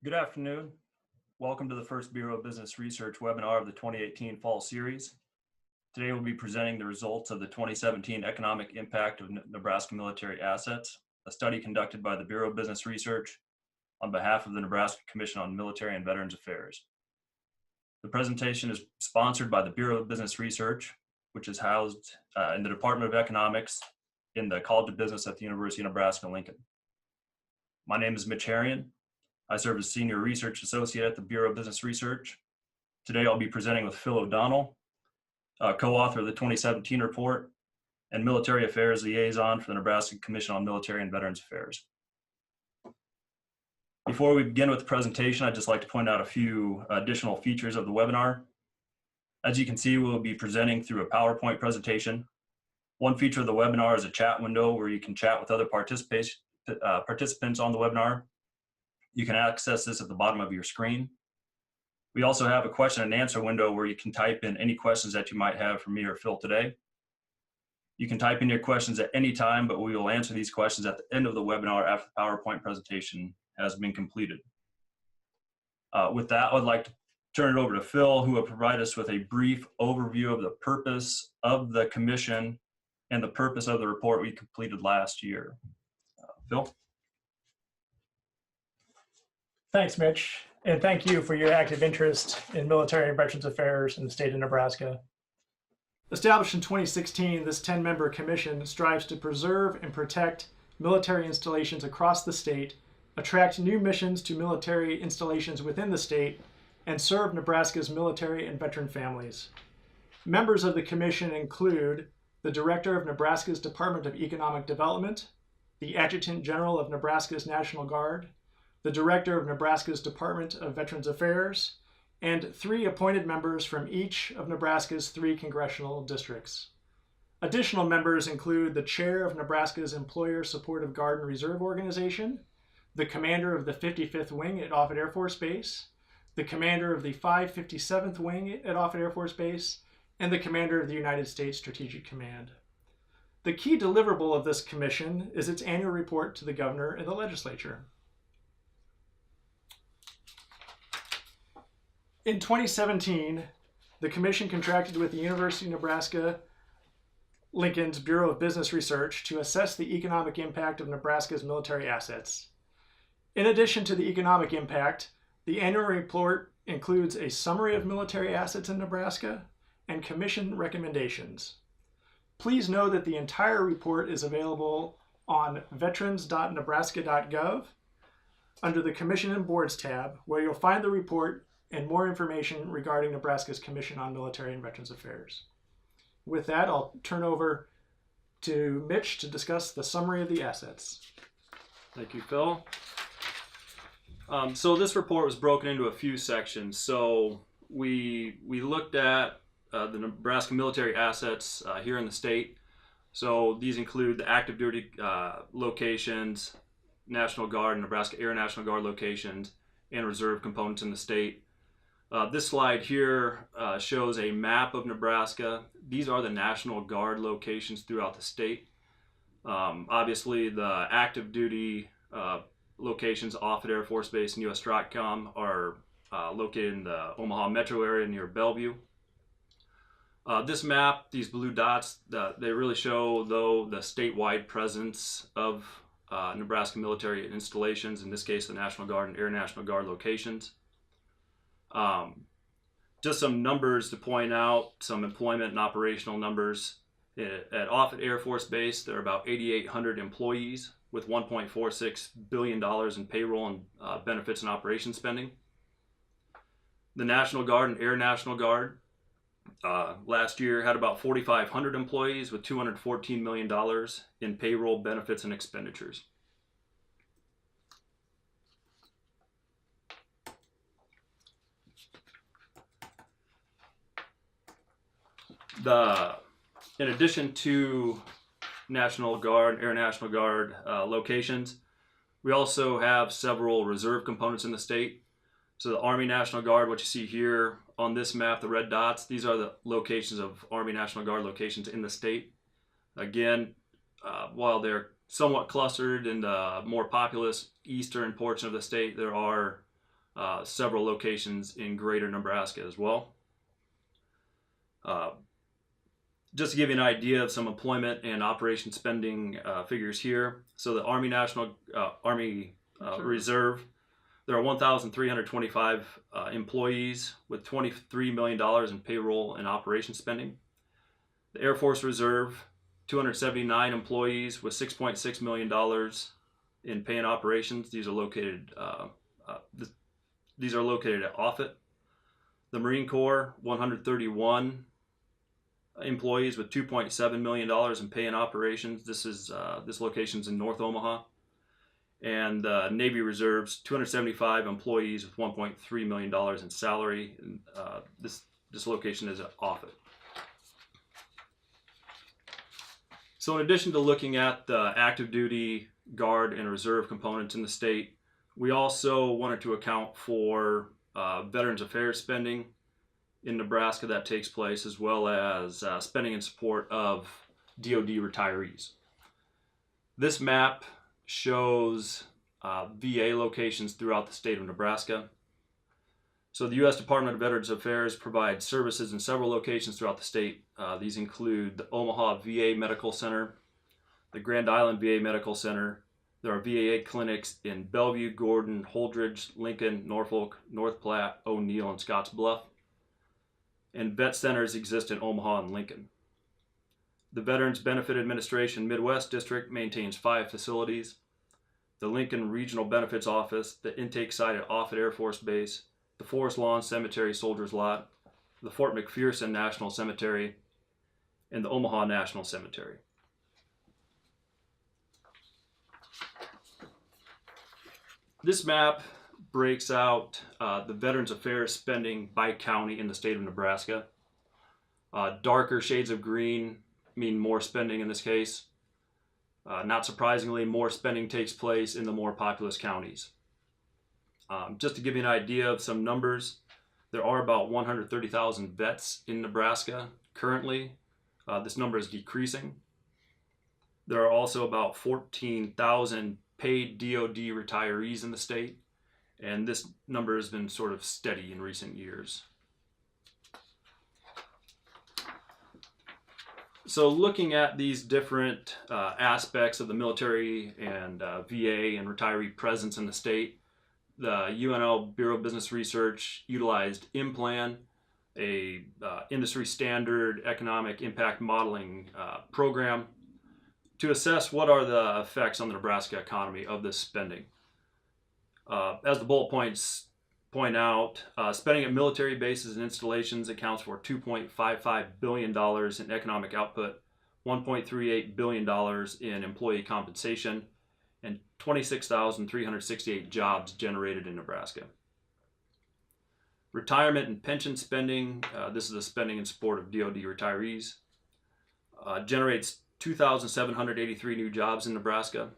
Good afternoon. Welcome to the first Bureau of Business Research webinar of the 2018 Fall Series. Today we'll be presenting the results of the 2017 Economic Impact of Nebraska Military Assets, a study conducted by the Bureau of Business Research on behalf of the Nebraska Commission on Military and Veterans Affairs. The presentation is sponsored by the Bureau of Business Research, which is housed in the Department of Economics in the College of Business at the University of Nebraska-Lincoln. My name is Mitchel Herian. I serve as Senior Research Associate at the Bureau of Business Research. Today I'll be presenting with Phil O'Donnell, co-author of the 2017 report and Military Affairs Liaison for the Nebraska Commission on Military and Veterans Affairs. Before we begin with the presentation, I'd just like to point out a few additional features of the webinar. As you can see, we'll be presenting through a PowerPoint presentation. One feature of the webinar is a chat window where you can chat with other participants on the webinar. You can access this at the bottom of your screen. We also have a question and answer window where you can type in any questions that you might have for me or Phil today. You can type in your questions at any time, but we will answer these questions at the end of the webinar after the PowerPoint presentation has been completed. With that, I'd like to turn it over to Phil, who will provide us with a brief overview of the purpose of the commission and the purpose of the report we completed last year. Phil? Thanks, Mitch, and thank you for your active interest in military and veterans affairs in the state of Nebraska. Established in 2016, this 10-member commission strives to preserve and protect military installations across the state, attract new missions to military installations within the state, and serve Nebraska's military and veteran families. Members of the commission include the Director of Nebraska's Department of Economic Development, the Adjutant General of Nebraska's National Guard, the Director of Nebraska's Department of Veterans Affairs, and 3 appointed members from each of Nebraska's 3 congressional districts. Additional members include the Chair of Nebraska's Employer Supportive Guard and Reserve Organization, the Commander of the 55th Wing at Offutt Air Force Base, the Commander of the 557th Wing at Offutt Air Force Base, and the Commander of the United States Strategic Command. The key deliverable of this commission is its annual report to the Governor and the Legislature. In 2017, the Commission contracted with the University of Nebraska-Lincoln's Bureau of Business Research to assess the economic impact of Nebraska's military assets. In addition to the economic impact, the annual report includes a summary of military assets in Nebraska and Commission recommendations. Please know that the entire report is available on veterans.nebraska.gov under the Commission and Boards tab, where you'll find the report and more information regarding Nebraska's Commission on Military and Veterans Affairs. With that, I'll turn over to Mitch to discuss the summary of the assets. Thank you, Phil. So this report was broken into a few sections. So we looked at the Nebraska military assets here in the state. So these include the active duty locations, National Guard, Nebraska Air National Guard locations, and reserve components in the state. This slide here shows a map of Nebraska. These are the National Guard locations throughout the state. Obviously, the active duty locations, Offutt Air Force Base and U.S. Stratcom, are located in the Omaha metro area near Bellevue. This map, these blue dots, they really show, though, the statewide presence of Nebraska military installations, in this case the National Guard and Air National Guard locations. Just some numbers to point out, some employment and operational numbers. At Offutt Air Force Base, there are about 8,800 employees with $1.46 billion in payroll and benefits and operations spending. The National Guard and Air National Guard last year had about 4,500 employees with $214 million in payroll, benefits, and expenditures. In addition to National Guard, Air National Guard locations, we also have several reserve components in the state. So the Army National Guard, what you see here on this map, the red dots, these are the locations of Army National Guard locations in the state. Again, while they're somewhat clustered in the more populous eastern portion of the state, there are several locations in greater Nebraska as well. Just to give you an idea of some employment and operation spending figures here. So the Army Reserve, there are 1,325 employees with $23 million in payroll and operation spending. The Air Force Reserve, 279 employees with $6.6 million in pay and operations. These are located at Offutt. The Marine Corps, 131 employees with $2.7 million in pay and operations. This location's in North Omaha. And Navy Reserves, 275 employees with $1.3 million in salary. And, this location is at Offutt. So in addition to looking at the active duty, guard, and reserve components in the state, we also wanted to account for Veterans Affairs spending in Nebraska that takes place, as well as spending in support of DoD retirees. This map shows VA locations throughout the state of Nebraska. So the U.S. Department of Veterans Affairs provides services in several locations throughout the state. These include the Omaha VA Medical Center, the Grand Island VA Medical Center. There are VA clinics in Bellevue, Gordon, Holdridge, Lincoln, Norfolk, North Platte, O'Neill, and Scotts Bluff. And vet centers exist in Omaha and Lincoln. The Veterans Benefit Administration Midwest District maintains 5 facilities: the Lincoln Regional Benefits Office, the intake site at Offutt Air Force Base, the Forest Lawn Cemetery Soldiers Lot, the Fort McPherson National Cemetery, and the Omaha National Cemetery. This map breaks out the Veterans Affairs spending by county in the state of Nebraska. Darker shades of green mean more spending in this case. Not surprisingly, more spending takes place in the more populous counties. Just to give you an idea of some numbers, there are about 130,000 vets in Nebraska currently. This number is decreasing. There are also about 14,000 paid DoD retirees in the state, and this number has been sort of steady in recent years. So looking at these different aspects of the military and VA and retiree presence in the state, the UNL Bureau of Business Research utilized IMPLAN, a industry standard economic impact modeling program, to assess what are the effects on the Nebraska economy of this spending. As the bullet points point out, spending at military bases and installations accounts for $2.55 billion in economic output, $1.38 billion in employee compensation, and 26,368 jobs generated in Nebraska. Retirement and pension spending, this is the spending in support of DoD retirees, generates 2,783 new jobs in Nebraska,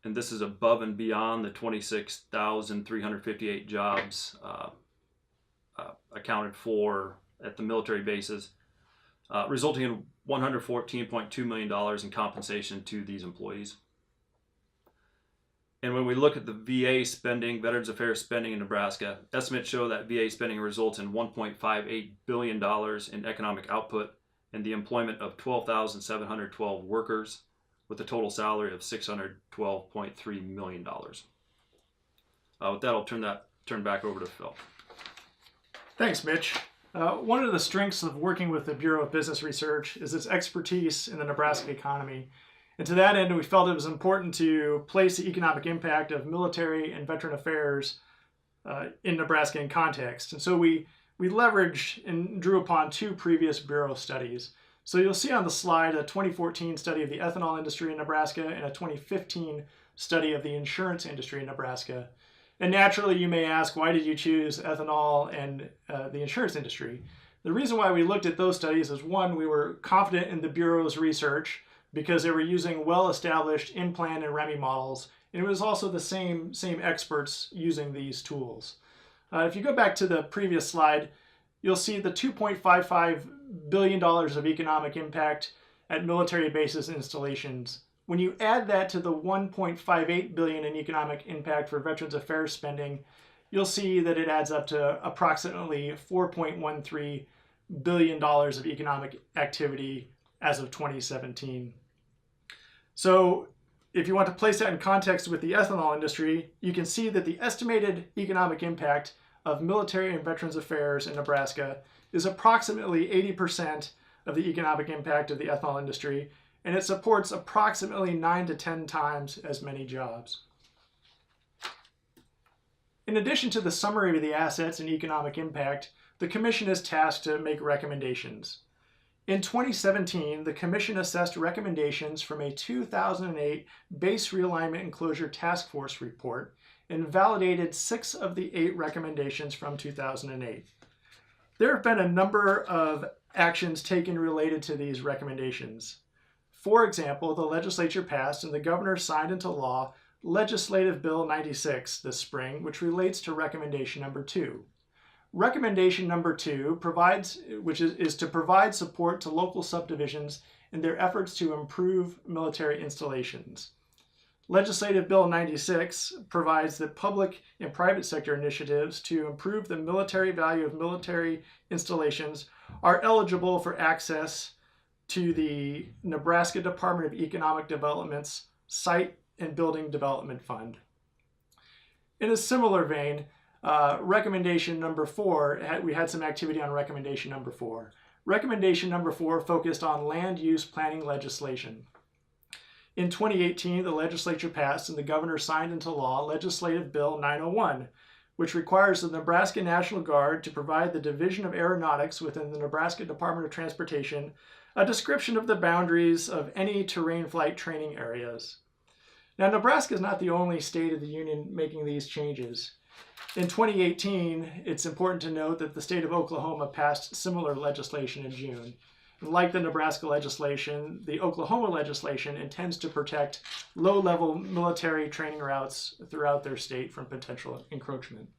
and this is above and beyond the 26,358 jobs accounted for at the military bases, resulting in $114.2 million in compensation to these employees. And when we look at the VA spending, Veterans Affairs spending in Nebraska, estimates show that VA spending results in $1.58 billion in economic output and the employment of 12,712 workers with a total salary of $612.3 million. With that, I'll turn back over to Phil. Thanks, Mitch. One of the strengths of working with the Bureau of Business Research is its expertise in the Nebraska economy. And to that end, we felt it was important to place the economic impact of military and veteran affairs in Nebraska in context. And so we leveraged and drew upon 2 previous Bureau studies. So you'll see on the slide a 2014 study of the ethanol industry in Nebraska and a 2015 study of the insurance industry in Nebraska. And naturally, you may ask, why did you choose ethanol and the insurance industry? The reason why we looked at those studies is, one, we were confident in the Bureau's research because they were using well-established IMPLAN and REMI models, and it was also the same experts using these tools. If you go back to the previous slide, you'll see the $2.55 billion of economic impact at military bases and installations. When you add that to the $1.58 billion in economic impact for Veterans Affairs spending, you'll see that it adds up to approximately $4.13 billion of economic activity as of 2017. So if you want to place that in context with the ethanol industry, you can see that the estimated economic impact of military and veterans affairs in Nebraska is approximately 80% of the economic impact of the ethanol industry, and it supports approximately 9 to 10 times as many jobs. In addition to the summary of the assets and economic impact, the Commission is tasked to make recommendations. In 2017, the Commission assessed recommendations from a 2008 Base Realignment and Closure Task Force report and validated 6 of the 8 recommendations from 2008. There have been a number of actions taken related to these recommendations. For example, the legislature passed and the governor signed into law Legislative Bill 96 this spring, which relates to recommendation number 2. Recommendation number 2 is to provide support to local subdivisions in their efforts to improve military installations. Legislative Bill 96 provides that public and private sector initiatives to improve the military value of military installations are eligible for access to the Nebraska Department of Economic Development's Site and Building Development Fund. In a similar vein, recommendation number 4, we had some activity on recommendation number 4. Recommendation number 4 focused on land use planning legislation. In 2018, the legislature passed and the governor signed into law Legislative Bill 901, which requires the Nebraska National Guard to provide the Division of Aeronautics within the Nebraska Department of Transportation a description of the boundaries of any terrain flight training areas. Now, Nebraska is not the only state of the union making these changes. In 2018, it's important to note that the state of Oklahoma passed similar legislation in June. Like the Nebraska legislation, the Oklahoma legislation intends to protect low-level military training routes throughout their state from potential encroachment.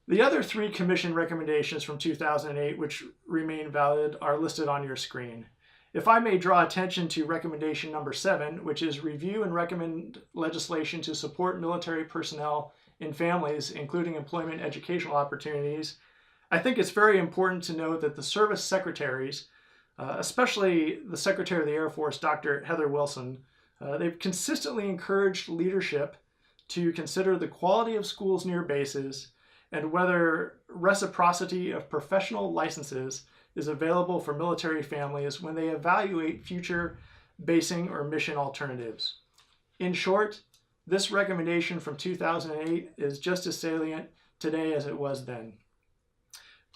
The other 3 commission recommendations from 2008 which remain valid are listed on your screen. If I may draw attention to recommendation number 7, which is review and recommend legislation to support military personnel and families, including employment and educational opportunities, I think it's very important to note that the service secretaries, especially the Secretary of the Air Force, Dr. Heather Wilson, they've consistently encouraged leadership to consider the quality of schools near bases and whether reciprocity of professional licenses is available for military families when they evaluate future basing or mission alternatives. In short, this recommendation from 2008 is just as salient today as it was then.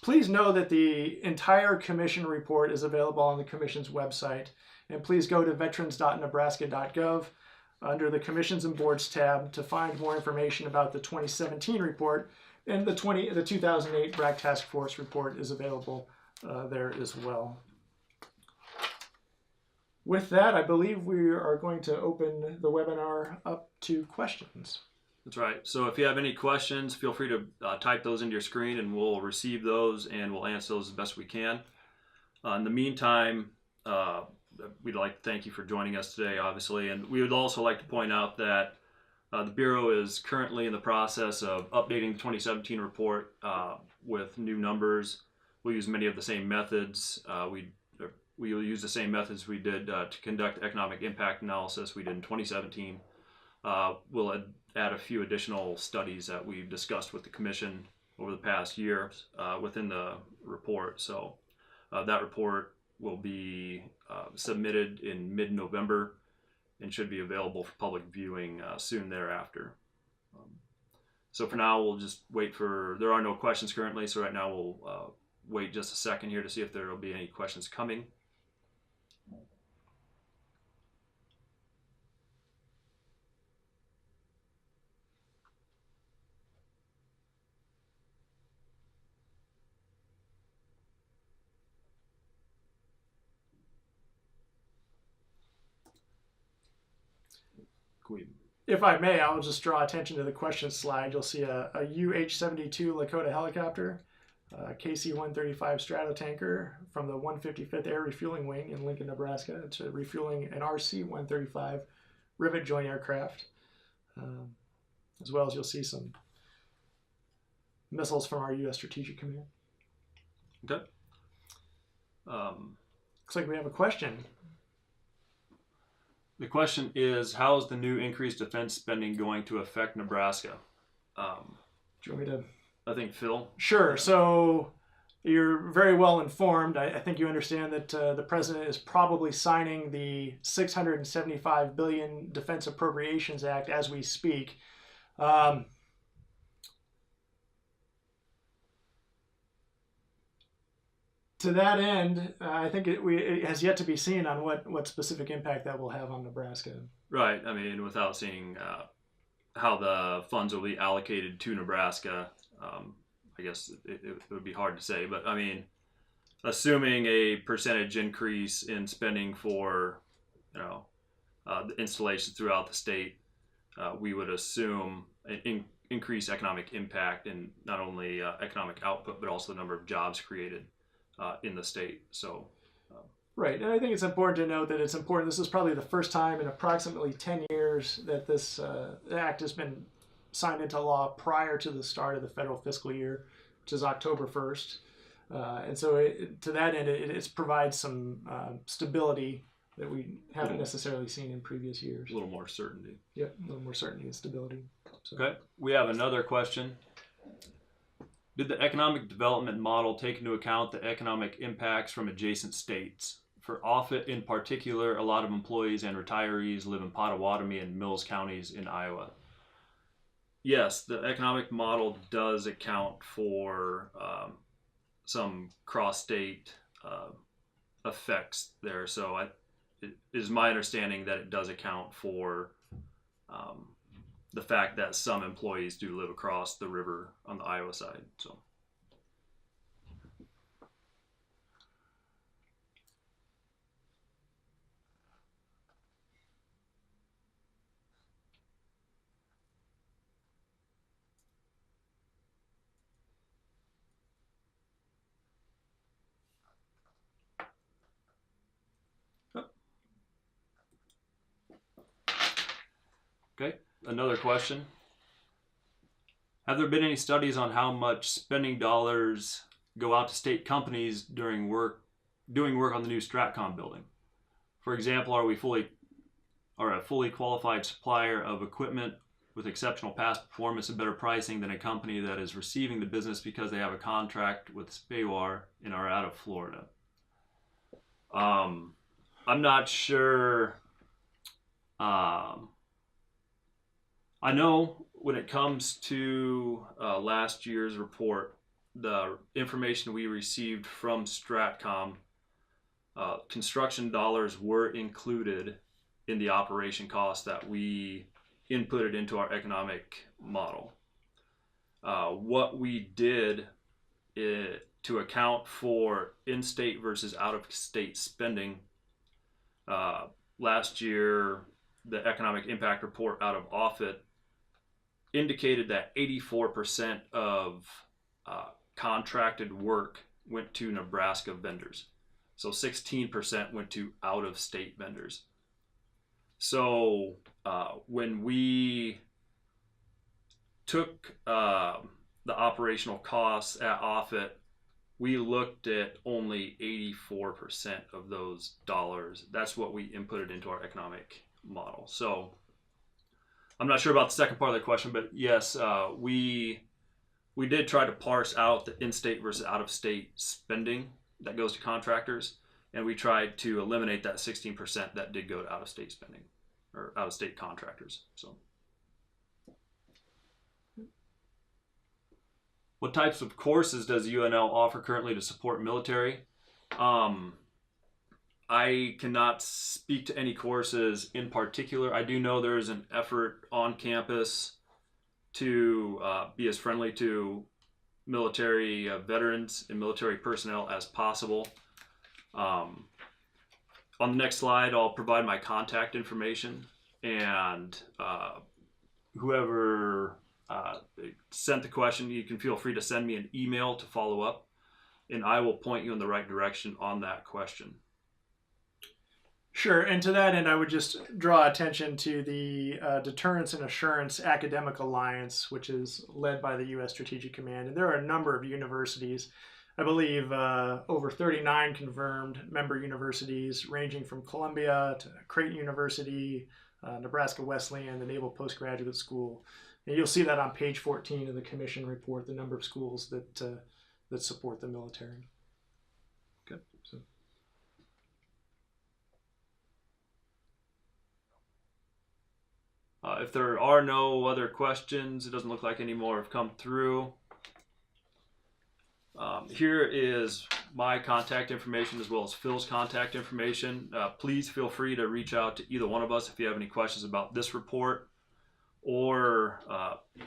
Please know that the entire commission report is available on the commission's website, and please go to veterans.nebraska.gov under the Commissions and Boards tab to find more information about the 2017 report, and the 2008 BRAC Task Force report is available there as well. With that, I believe we are going to open the webinar up to questions. That's right. So if you have any questions, feel free to type those into your screen and we'll receive those and we'll answer those as best we can. In the meantime, we'd like to thank you for joining us today, obviously, and we would also like to point out that the Bureau is currently in the process of updating the 2017 report with new numbers. We'll use many of the same methods. We will use the same methods we did to conduct economic impact analysis we did in 2017. We'll add a few additional studies that we've discussed with the Commission over the past year within the report. So that report will be submitted in mid-November and should be available for public viewing soon thereafter. So for now, we'll just wait for, there are no questions currently, so right now we'll wait just a second here to see if there will be any questions coming. If I may, I'll just draw attention to the questions slide. You'll see a UH-72 Lakota helicopter, KC-135 Stratotanker from the 155th Air Refueling Wing in Lincoln, Nebraska. It's refueling an RC-135 rivet joint aircraft. as well as you'll see some missiles from our U.S. Strategic Command. Okay. Looks like we have a question. The question is, how is the new increased defense spending going to affect Nebraska? Do you want me to? I think Phil. Sure. So you're very well informed. I think you understand that the president is probably signing the $675 billion Defense Appropriations Act as we speak. To that end, I think it has yet to be seen on what specific impact that will have on Nebraska. Right. I mean, without seeing how the funds will be allocated to Nebraska, I guess it would be hard to say. But I mean, assuming a percentage increase in spending for, the installations throughout the state, we would assume an increased economic impact in not only economic output, but also the number of jobs created in the state. So, right, and I think it's important to note that it's important. This is probably the first time in approximately 10 years that this act has been signed into law prior to the start of the federal fiscal year, which is October 1st. And so to that end, it provides some stability that we haven't necessarily seen in previous years. A little more certainty. Yep, a little more certainty and stability. So. Okay, we have another question. Did the economic development model take into account the economic impacts from adjacent states? For Offutt in particular, a lot of employees and retirees live in Pottawatomie and Mills counties in Iowa. Yes, the economic model does account for some cross-state effects there. So it is my understanding that it does account for the fact that some employees do live across the river on the Iowa side. So. Okay, another question. Have there been any studies on how much spending dollars go out to state companies doing work on the new StratCom building? For example, are a fully qualified supplier of equipment with exceptional past performance and better pricing than a company that is receiving the business because they have a contract with SPAWAR and are out of Florida? I'm not sure. I know when it comes to last year's report, the information we received from StratCom, construction dollars were included in the operation costs that we inputted into our economic model. What we did to account for in-state versus out-of-state spending, last year, the economic impact report out of Offutt indicated that 84% of contracted work went to Nebraska vendors. So 16% went to out-of-state vendors. So when we took the operational costs at Offutt, we looked at only 84% of those dollars. That's what we inputted into our economic model. So I'm not sure about the second part of the question, but yes, we did try to parse out the in-state versus out-of-state spending that goes to contractors, and we tried to eliminate that 16% that did go to out-of-state spending or out-of-state contractors. So, what types of courses does UNL offer currently to support military? I cannot speak to any courses in particular. I do know there is an effort on campus to be as friendly to military veterans and military personnel as possible. On the next slide, I'll provide my contact information, and whoever sent the question, you can feel free to send me an email to follow up, and I will point you in the right direction on that question. Sure, and to that end, I would just draw attention to the Deterrence and Assurance Academic Alliance, which is led by the U.S. Strategic Command. And there are a number of universities, I believe over 39 confirmed member universities, ranging from Columbia to Creighton University, Nebraska Wesleyan, the Naval Postgraduate School. And you'll see that on page 14 of the Commission report, the number of schools that support the military. Okay. So. If there are no other questions, it doesn't look like any more have come through. Here is my contact information as well as Phil's contact information. Please feel free to reach out to either one of us if you have any questions about this report or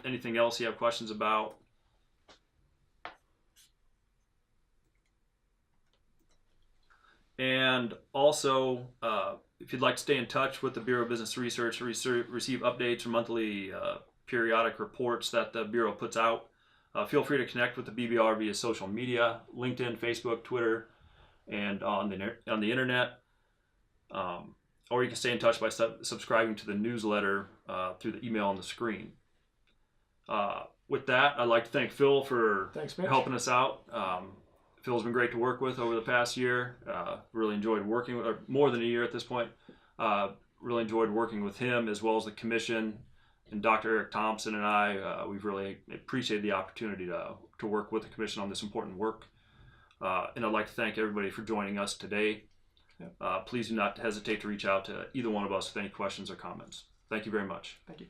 anything else you have questions about. And also, if you'd like to stay in touch with the Bureau of Business Research, receive updates or monthly periodic reports that the Bureau puts out, feel free to connect with the BBR via social media, LinkedIn, Facebook, Twitter, and on the internet. Or you can stay in touch by subscribing to the newsletter through the email on the screen. With that, I'd like to thank Phil for helping us out. Phil's been great to work with over the past year. Really enjoyed working with, or more than a year at this point. Really enjoyed working with him as well as the Commission and Dr. Eric Thompson and I. We've really appreciated the opportunity to work with the Commission on this important work. And I'd like to thank everybody for joining us today. Please do not hesitate to reach out to either one of us with any questions or comments. Thank you very much. Thank you.